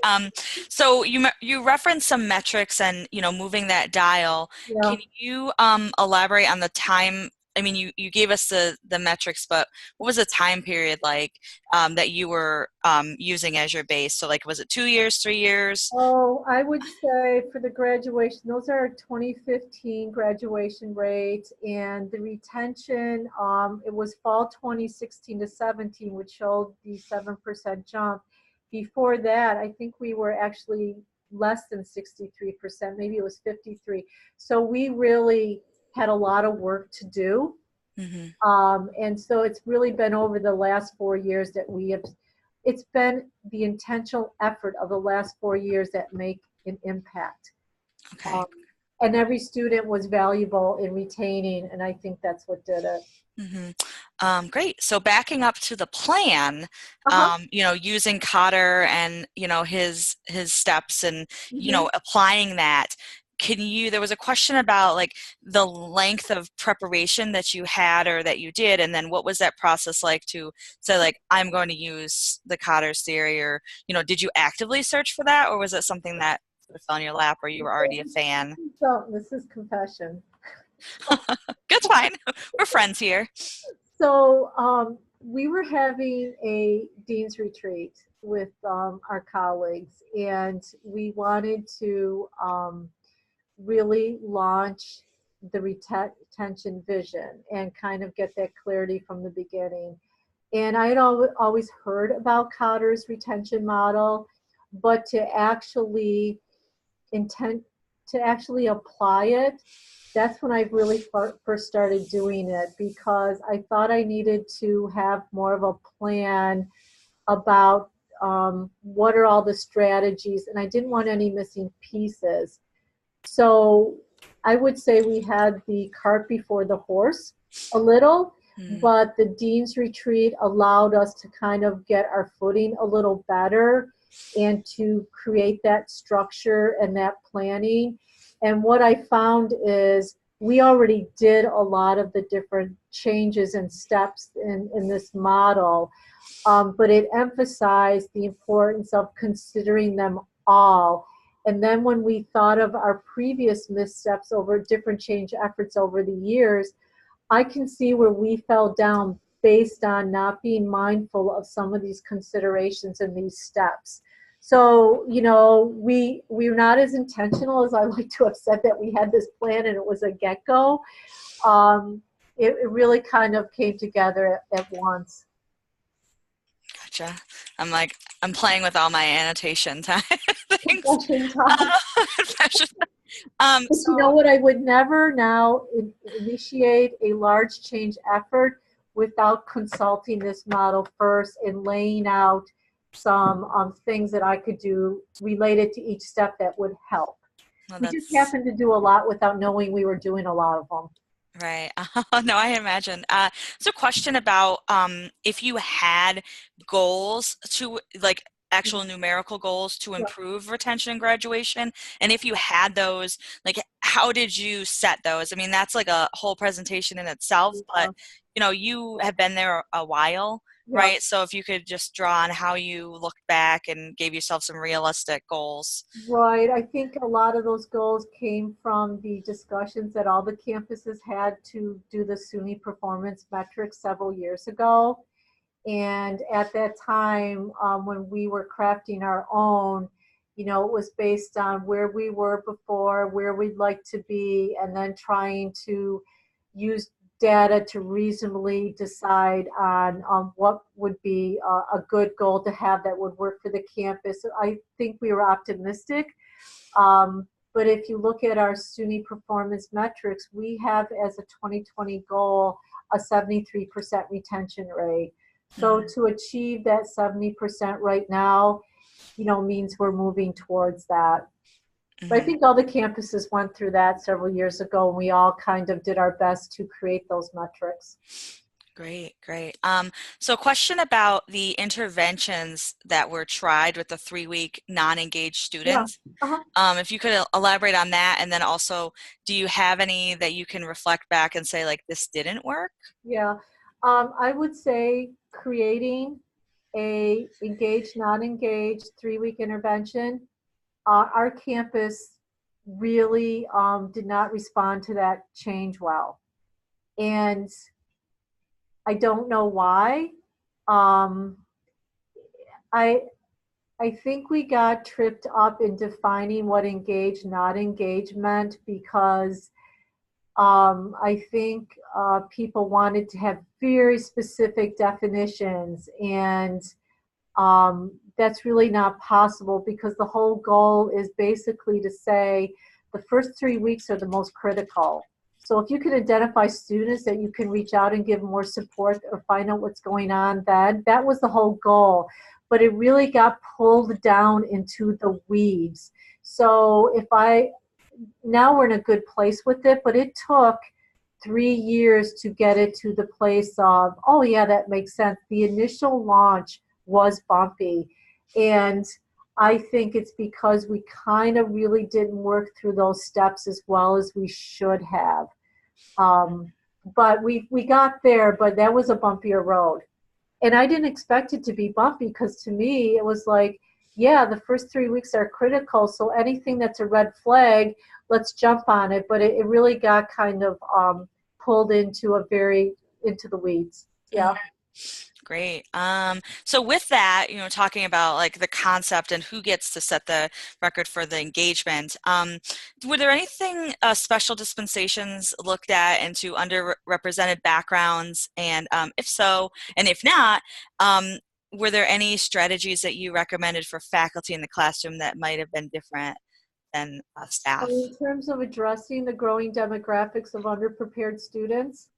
So you referenced some metrics and moving that dial. Yeah. Can you elaborate on the time? I mean, you gave us the metrics, but what was the time period like that you were using as your base? So like, was it 2 years, 3 years? Oh, I would say for the graduation, those are 2015 graduation rates, and the retention, it was fall 2016 to 17, which showed the 7% jump. Before that, I think we were actually less than 63%, maybe it was 53. So we really had a lot of work to do. Mm-hmm. And so it's really been over the last 4 years that it's been the intentional effort of the last 4 years that make an impact. Okay. Um, and every student was valuable in retaining, and I think that's what did it. Mm-hmm. Great. So backing up to the plan, Uh-huh. using Kotter and his steps and Mm-hmm. applying that. There was a question about like the length of preparation that you had or that you did, and then what was that process like to say like I'm going to use the Kotter's theory, or did you actively search for that, or was it something that sort of fell in your lap or you were already a fan? So this is confession. That's fine. We're friends here. So we were having a dean's retreat with our colleagues, and we wanted to really launch the retention vision and kind of get that clarity from the beginning. And I had always heard about Kotter's retention model, but to actually intent to actually apply it, that's when I really first started doing it, because I thought I needed to have more of a plan about what are all the strategies, and I didn't want any missing pieces. So I would say we had the cart before the horse a little, but the Dean's Retreat allowed us to kind of get our footing a little better and to create that structure and that planning. And what I found is we already did a lot of the different changes and steps in this model, but it emphasized the importance of considering them all. And then when we thought of our previous missteps over different change efforts over the years, I can see where we fell down based on not being mindful of some of these considerations and these steps. So, you know, we're not as intentional as I like to have said that we had this plan and it was a get-go. It really kind of came together at once. Gotcha. I'm playing with all my annotation time things. Confession time. But So, you know what? I would never now initiate a large change effort without consulting this model first and laying out some things that I could do related to each step that would help. well, We just happened to do a lot without knowing we were doing a lot of them. right. No, I imagine. So question about if you had goals to like actual numerical goals to Yeah. improve retention and graduation, and if you had those, like how did you set those? I mean, that's like a whole presentation in itself, but you know, you have been there a while, Yeah. right? So if you could just draw on how you looked back and gave yourself some realistic goals. Right. I think a lot of those goals came from the discussions that all the campuses had to do the SUNY performance metrics several years ago. And at that time, when we were crafting our own, you know, it was based on where we were before, where we'd like to be, and then trying to use data to reasonably decide on what would be a good goal to have that would work for the campus. I think we were optimistic. But if you look at our SUNY performance metrics, we have as a 2020 goal a 73% retention rate. So to achieve that 70% right now, you know, means we're moving towards that. But I think all the campuses went through that several years ago, and we all kind of did our best to create those metrics. Great, great. So a question about the interventions that were tried with the 3-week non-engaged Yeah. students. Uh-huh. If you could elaborate on that, and then also, do you have any that you can reflect back and say, like, this didn't work? Yeah. I would say creating a engaged, non-engaged 3-week intervention. Our campus really did not respond to that change well. And I don't know why. Um, I I think we got tripped up in defining what engaged, not engaged meant, because I think people wanted to have very specific definitions, and that's really not possible, because the whole goal is basically to say the first 3 weeks are the most critical. So if you can identify students that you can reach out and give more support or find out what's going on, that was the whole goal. But it really got pulled down into the weeds. So now we're in a good place with it, but it took 3 years to get it to the place of, oh yeah, that makes sense. The initial launch was bumpy. And I think it's because we kind of really didn't work through those steps as well as we should have. But we got there, but that was a bumpier road. And I didn't expect it to be bumpy, because to me, it was like, yeah, the first 3 weeks are critical. So anything that's a red flag, let's jump on it. But it really got kind of pulled into the weeds. Yeah. Great. So with that, talking about like the concept and who gets to set the record for the engagement, were there anything special dispensations looked at into underrepresented backgrounds? And if so, and if not, were there any strategies that you recommended for faculty in the classroom that might have been different than So staff? in terms of addressing the growing demographics of underprepared students,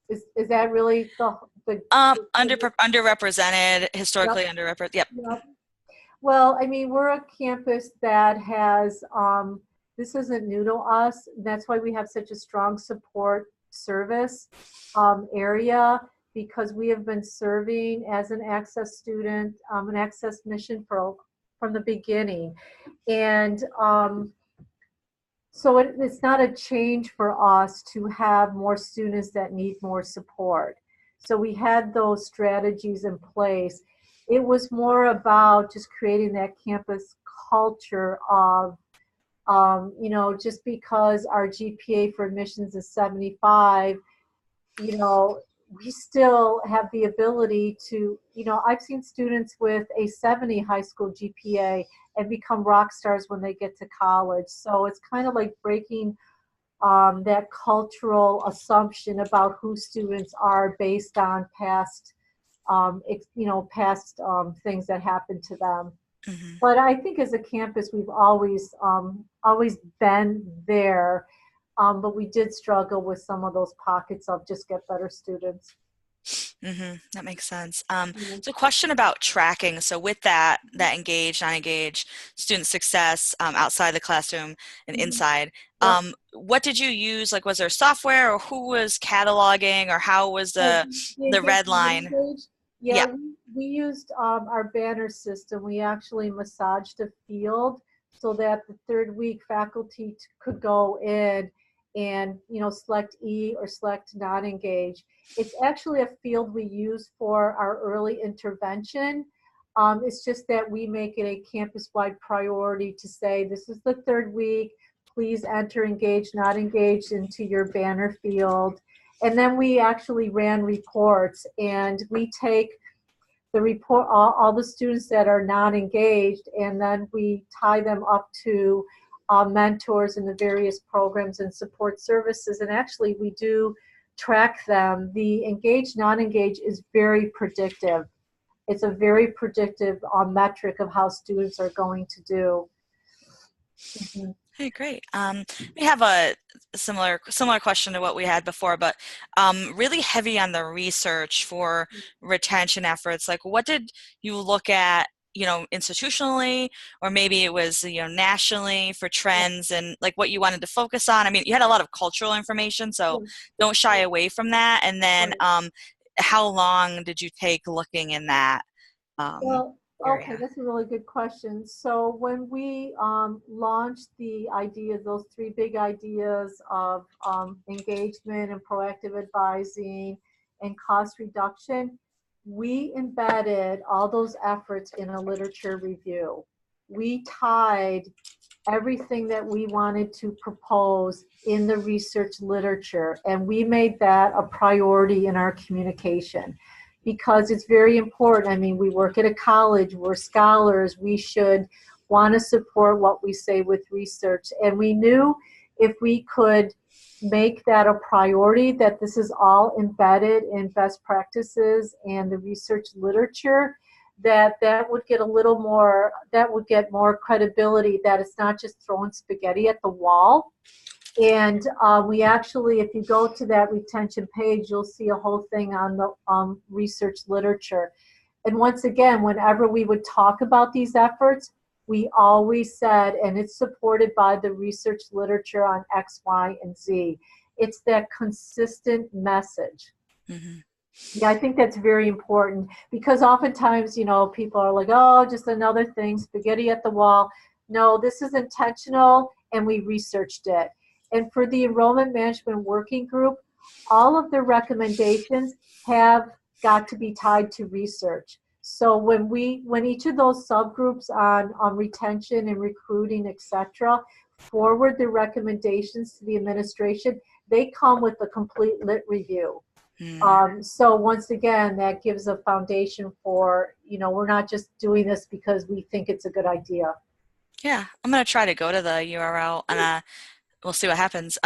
is that really Underrepresented, historically yep, underrepresented. Yep. yep. Well, I mean, we're a campus that has, this isn't new to us. That's why we have such a strong support service area, because we have been serving as an access student, an access mission from the beginning. And so it's not a change for us to have more students that need more support. So we had those strategies in place. It was more about just creating that campus culture of, just because our GPA for admissions is 75, we still have the ability to, I've seen students with a 70 high school GPA and become rock stars when they get to college. So it's kind of like breaking that cultural assumption about who students are based on past, things that happened to them. Hmm. But I think as a campus, we've always been there. But we did struggle with some of those pockets of just get better students. That makes sense. Mhm. So question about tracking. So with that engaged, non-engaged student success outside the classroom and Mhm. inside, Yep. what did you use? Like, was there software or who was cataloging or how was Oh, the the engaged red line? non-engaged. Yeah, Yeah. we used our banner system. We actually massaged a field so that the third week faculty could go in and select E or select non-engage. It's actually a field we use for our early intervention. It's just that we make it a campus-wide priority to say this is the third week. Please enter engaged, not engaged into your banner field. And then we actually ran reports, and we take the report, all the students that are not engaged, and then we tie them up to mentors in the various programs and support services. And actually we do track them. The engaged, non-engaged is very predictive. It's a very predictive metric of how students are going to do. Mhm. Hey, great. We have a similar question to what we had before, but really heavy on the research for retention efforts. Like, what did you look at, institutionally, or maybe it was, nationally for trends and like what you wanted to focus on? I mean, you had a lot of cultural information, so Yeah. don't shy away from that. And then, Right. how long did you take looking in that um, Well, okay, area? that's a really good question. So when we launched the idea, those three big ideas of engagement and proactive advising and cost reduction, we embedded all those efforts in a literature review. We tied everything that we wanted to propose in the research literature, and we made that a priority in our communication because it's very important. I mean, we work at a college, we're scholars, we should want to support what we say with research. And we knew if we could make that a priority, that this is all embedded in best practices and the research literature, that would get a little more, that would get more credibility, that it's not just throwing spaghetti at the wall. And we actually, if you go to that retention page, you'll see a whole thing on the research literature. And once again, whenever we would talk about these efforts, we always said, and it's supported by the research literature on X, Y, and Z. It's that consistent message. Hmm. Yeah, I think that's very important because oftentimes, people are like, oh, just another thing, spaghetti at the wall. No, this is intentional and we researched it. And for the enrollment management working group, all of the recommendations have got to be tied to research. So when each of those subgroups on retention and recruiting, etc., forward the recommendations to the administration, they come with a complete lit review. Mm. So once again, that gives a foundation for, we're not just doing this because we think it's a good idea. Yeah, I'm gonna try to go to the URL and we'll see what happens.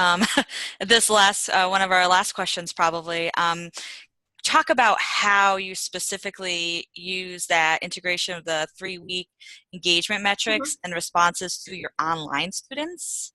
This last one of our last questions probably. Talk about how you specifically use that integration of the 3-week engagement Mhm. metrics and responses to your online students.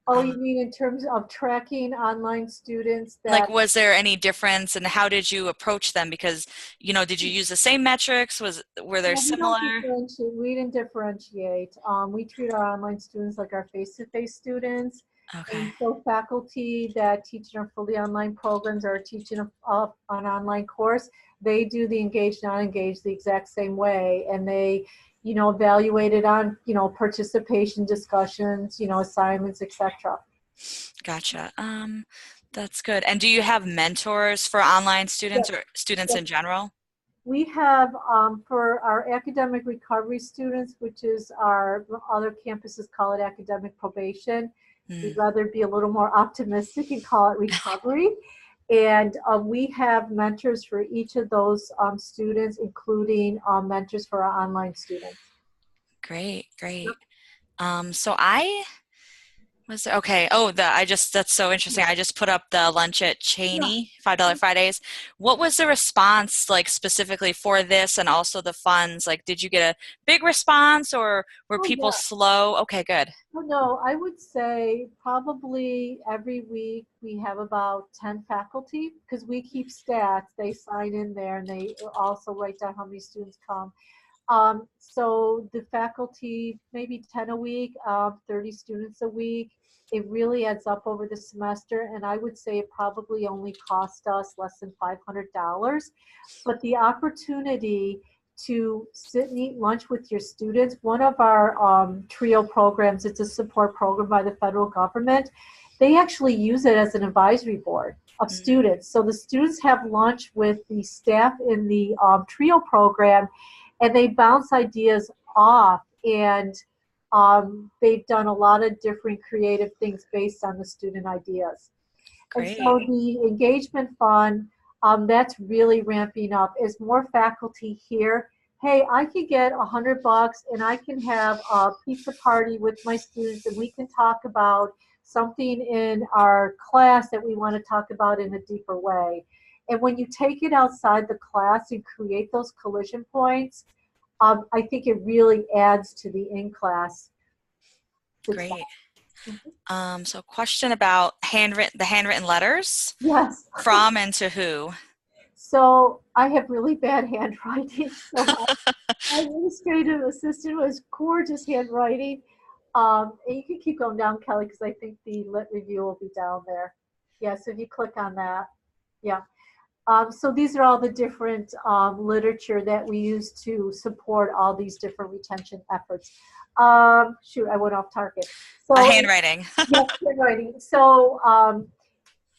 Oh, Uh, you mean in terms of tracking online students like, that, was there any difference and how did you approach them? Because, did you use the same metrics? Were there well, we don't similar? differentiate, we didn't differentiate. We treat our online students like our face-to-face students. Okay, And so faculty that teach in our fully online programs are teaching an online course. They do the engage, not engage the exact same way. And they, evaluate it on, participation discussions, assignments, etc. gotcha. That's good. And do you have mentors for online students Yes, or students yes. in general? We have, for our academic recovery students, which is our other campuses call it academic probation. We'd Mm, rather be a little more optimistic and call it recovery. And we have mentors for each of those students, including mentors for our online students. great, Yep. great. So I was there, okay. Oh, that's so interesting. I just put up the lunch at Yeah. Cheney, $5 Fridays. What was the response like specifically for this and also the funds? Like, did you get a big response or were Oh, people yeah. slow? Okay, good. Oh, no, I would say probably every week we have about 10 faculty because we keep stats. They sign in there and they also write down how many students come. So the faculty, maybe 10 a week, 30 students a week. It really adds up over the semester, and I would say it probably only cost us less than $500. But the opportunity to sit and eat lunch with your students, one of our TRIO programs, it's a support program by the federal government. They actually use it as an advisory board of Mm, students. So the students have lunch with the staff in the TRIO program, and they bounce ideas off, and they've done a lot of different creative things based on the student ideas. And great. so the engagement fund, that's really ramping up as more faculty here. Hey, I could get $100 and I can have a pizza party with my students and we can talk about something in our class that we want to talk about in a deeper way. And when you take it outside the class and create those collision points, I think it really adds to the in-class success. Great. So question about the handwritten letters Yes. from and to who? So I have really bad handwriting. So my administrative assistant was gorgeous handwriting. And you can keep going down, Kelly, because I think the lit review will be down there. Yeah, so if you click on that, yeah. So these are all the different literature that we use to support all these different retention efforts. Shoot, I went off target. So Handwriting. yes, handwriting. So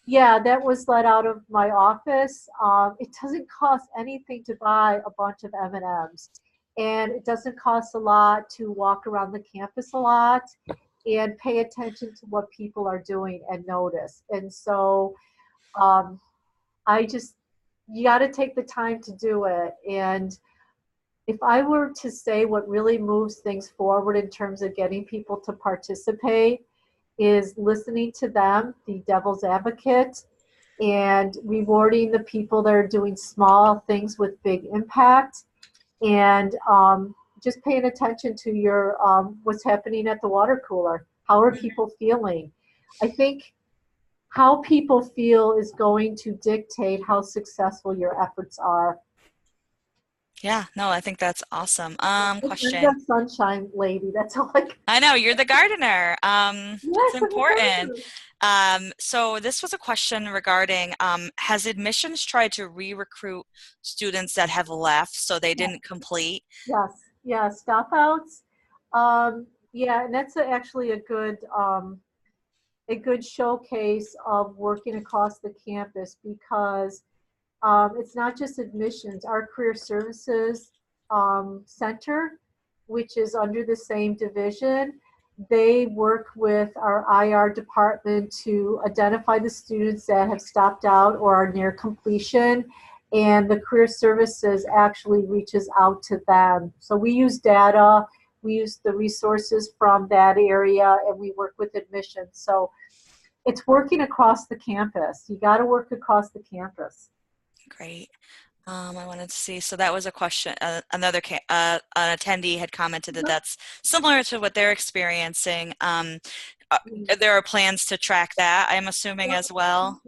yeah, that was let out of my office. It doesn't cost anything to buy a bunch of M&Ms, and it doesn't cost a lot to walk around the campus a lot and pay attention to what people are doing and notice. And so um, I just, you got to take the time to do it. And if I were to say what really moves things forward in terms of getting people to participate, is listening to them, the devil's advocate, and rewarding the people that are doing small things with big impact, and just paying attention to your what's happening at the water cooler. How are people feeling? I think how people feel is going to dictate how successful your efforts are. Yeah, no, I think that's awesome. I'm Question. the sunshine lady. That's all I can. I know you're the gardener. It's Yes, I'm a important. gardener. So this was a question regarding, has admissions tried to re-recruit students that have left so they didn't complete? Yes, yeah, stop outs. Yeah, and that's actually a good showcase of working across the campus because it's not just admissions. Our career services center, which is under the same division, they work with our IR department to identify the students that have stopped out or are near completion, and the career services actually reaches out to them. So we use data, we use the resources from that area, and we work with admissions. So it's working across the campus. You got to work across the campus. Great. I wanted to see, so that was a question, an attendee had commented that that's similar to what they're experiencing. Uh, there are plans to track that, I'm assuming, as well.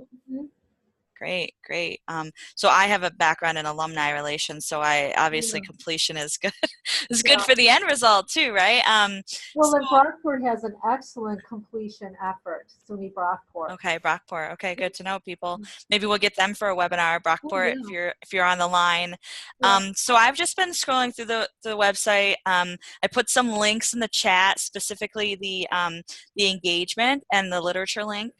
Great, great. So I have a background in alumni relations, so I obviously Yeah. completion is good is good Yeah. for the end result too, right? Well, So and Brockport has an excellent completion effort, SUNY Brockport. okay, Brockport. Okay, good to know, people. Maybe we'll get them for a webinar, Oh, Brockport, yeah. if you're on the line. Yeah. So I've just been scrolling through the website. I put some links in the chat, specifically the engagement and the literature link.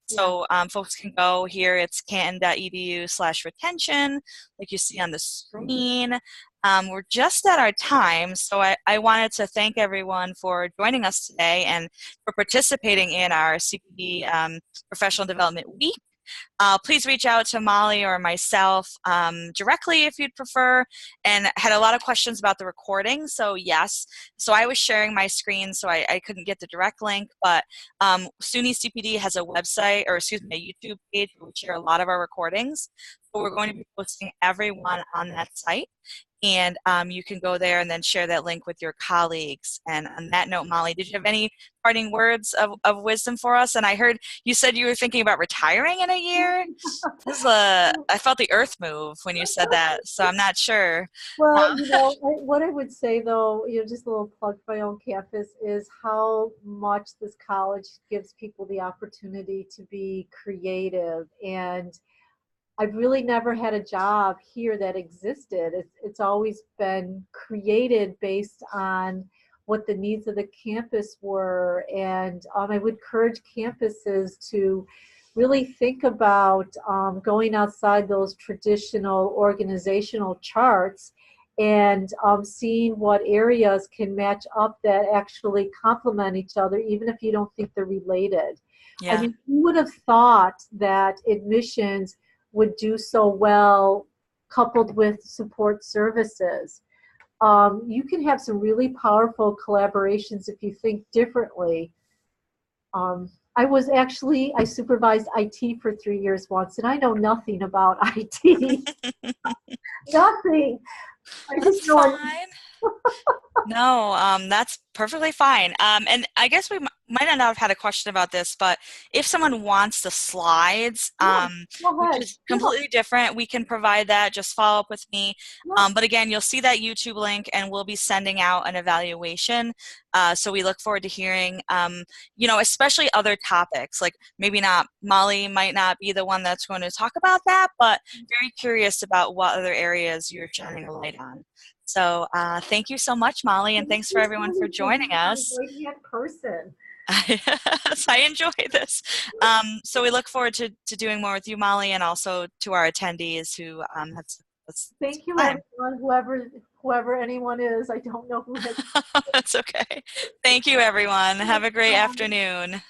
Yeah. So folks can go here. It's canton.edu/retention, like you see on the screen. We're just at our time, so I wanted to thank everyone for joining us today and for participating in our CPD Professional Development Week. Please reach out to Molly or myself directly if you'd prefer. And had a lot of questions about the recording. So yes, so I was sharing my screen, so I couldn't get the direct link. But SUNY CPD has a website, or excuse me, a YouTube page where we share a lot of our recordings. So we're going to be posting everyone on that site. And you can go there and then share that link with your colleagues. And on that note, Molly, did you have any parting words of wisdom for us? And I heard you said you were thinking about retiring in a year. This is I felt the earth move when you said that, so I'm not sure. Well, what I would say though, just a little plug for my own campus is how much this college gives people the opportunity to be creative. And I've really never had a job here that existed. It's always been created based on what the needs of the campus were. And I would encourage campuses to really think about going outside those traditional organizational charts and seeing what areas can match up that actually complement each other, even if you don't think they're related. I Yeah. mean, who would have thought that admissions would do so well coupled with support services? You can have some really powerful collaborations if you think differently. I supervised IT for 3 years once, and I know nothing about IT. Nothing. I just That's know it. fine. No, that's perfectly fine. And I guess we might not have had a question about this, but if someone wants the slides, Yeah, go which ahead. is Yeah, completely different, we can provide that. Just follow up with me. yeah. But again, you'll see that YouTube link, and we'll be sending out an evaluation. So we look forward to hearing, especially other topics. Like maybe not, Molly might not be the one that's going to talk about that, but very curious about what other areas you're shining a light on. So thank you so much, Molly, and Thank thanks for you everyone so for much for joining being my us. right-hand person. I enjoy this. So we look forward to doing more with you, Molly, and also to our attendees who have Thank you, time. everyone, whoever anyone is. I don't know who has. That's okay. Thank you, everyone. Have a great afternoon.